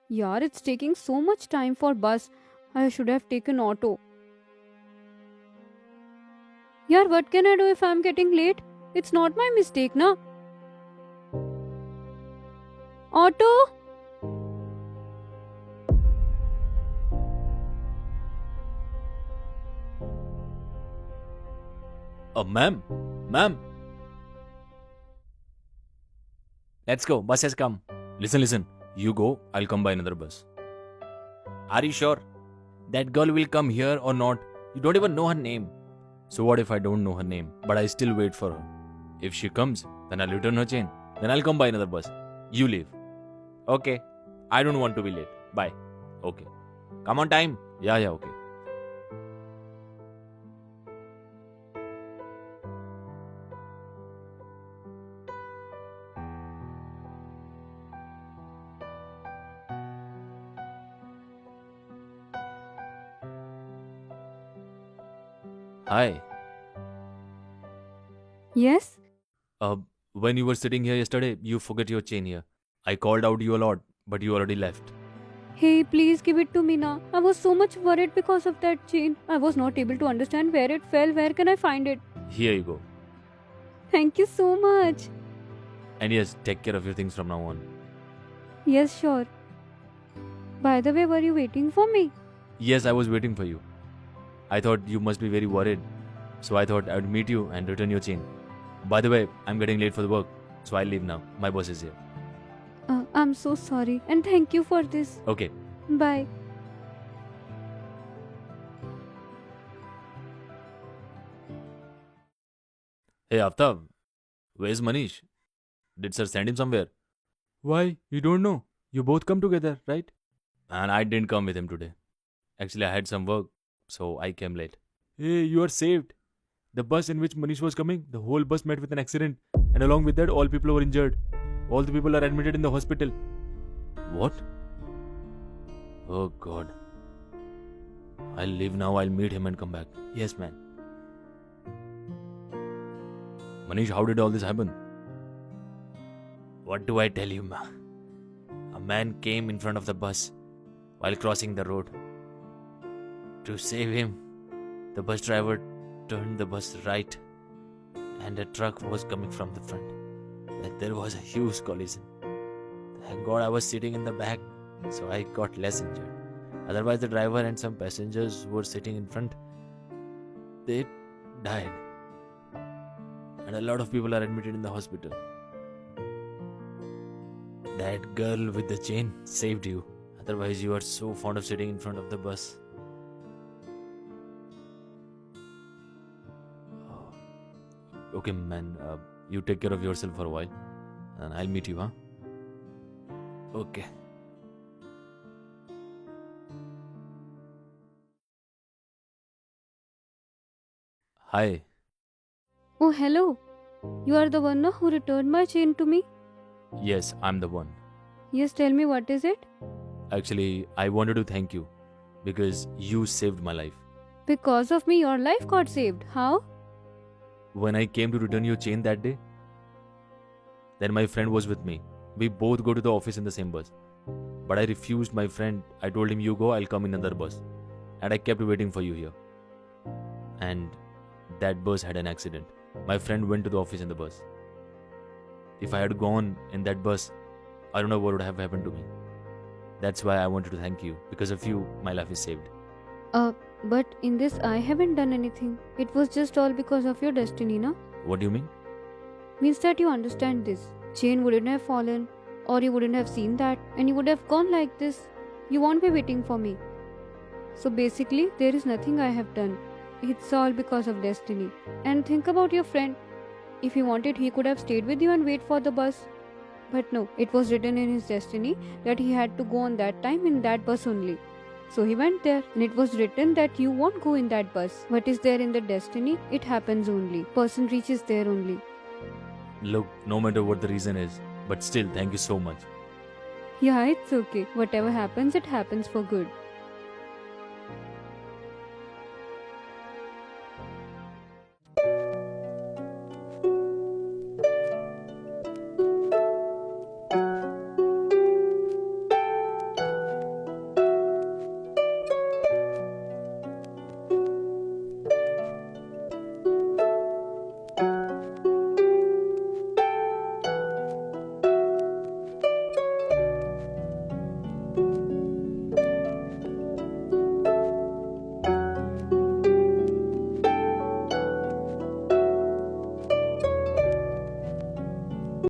Yeah, it's taking so much time for bus. I should have taken auto. Yeah, what can I do if I'm getting late? It's not my mistake, na? Auto? Ma'am, ma'am, let's go. Bus has come. Listen. You go. I'll come by another bus. Are you sure? That girl will come here or not? You don't even know her name. So what if I don't know her name, but I still wait for her? If she comes, then I'll return her chain. Then I'll come by another bus. You leave. Okay. I don't want to be late. Bye. Okay. Come on time. Yeah, okay. Hi. Yes? Uh, when you were sitting here yesterday, you forget your chain here. I called out you a lot, but you already left. Hey, please give it to me now. I was so much worried because of that chain. I was not able to understand where it fell. Where can I find it? Here you go. Thank you so much. And yes, take care of your things from now on. Yes, sure. By the way, were you waiting for me? Yes, I was waiting for you. I thought you must be very worried. So I thought I would meet you and return your chain. By the way, I'm getting late for the work. So I'll leave now. My boss is here. I'm so sorry. And thank you for this. Okay. Bye. Hey Aftab, where's Manish? Did sir send him somewhere? Why? You don't know. You both come together, right? And I didn't come with him today. Actually, I had some work, so I came late. Hey, you are saved. The bus in which Manish was coming, the whole bus met with an accident, and along with that, all people were injured. All the people are admitted in the hospital. What? Oh god. I'll leave now, I'll meet him and come back. Yes, man. Manish, how did all this happen? What do I tell you, ma? A man came in front of the bus while crossing the road. To save him, the bus driver turned the bus right and a truck was coming from the front. Then there was a huge collision. Thank God I was sitting in the back, so I got less injured. Otherwise, the driver and some passengers who were sitting in front, they died. And a lot of people are admitted in the hospital. That girl with the chain saved you. Otherwise, you are so fond of sitting in front of the bus. Okay, man. You take care of yourself for a while. And I'll meet you, huh? Okay. Hi. Oh, hello. You are the one no, who returned my chain to me? Yes, I'm the one. Yes, tell me what is it? Actually, I wanted to thank you because you saved my life. Because of me, your life got saved. How? When I came to return your chain that day, then my friend was with me. We both go to the office in the same bus. But I refused my friend. I told him, you go, I'll come in another bus. And I kept waiting for you here. And that bus had an accident. My friend went to the office in the bus. If I had gone in that bus, I don't know what would have happened to me. That's why I wanted to thank you. Because of you, my life is saved. But in this, I haven't done anything. It was just all because of your destiny, na? What do you mean? Means that you understand this. Chain wouldn't have fallen, or you wouldn't have seen that, and you would have gone like this. You won't be waiting for me. So basically, there is nothing I have done. It's all because of destiny. And think about your friend. If he wanted, he could have stayed with you and wait for the bus. But no, it was written in his destiny that he had to go on that time in that bus only. So he went there, and it was written that you won't go in that bus. What is there in the destiny? It happens only. Person reaches there only. Look, no matter what the reason is, but still, thank you so much. Yeah, it's okay. Whatever happens, it happens for good.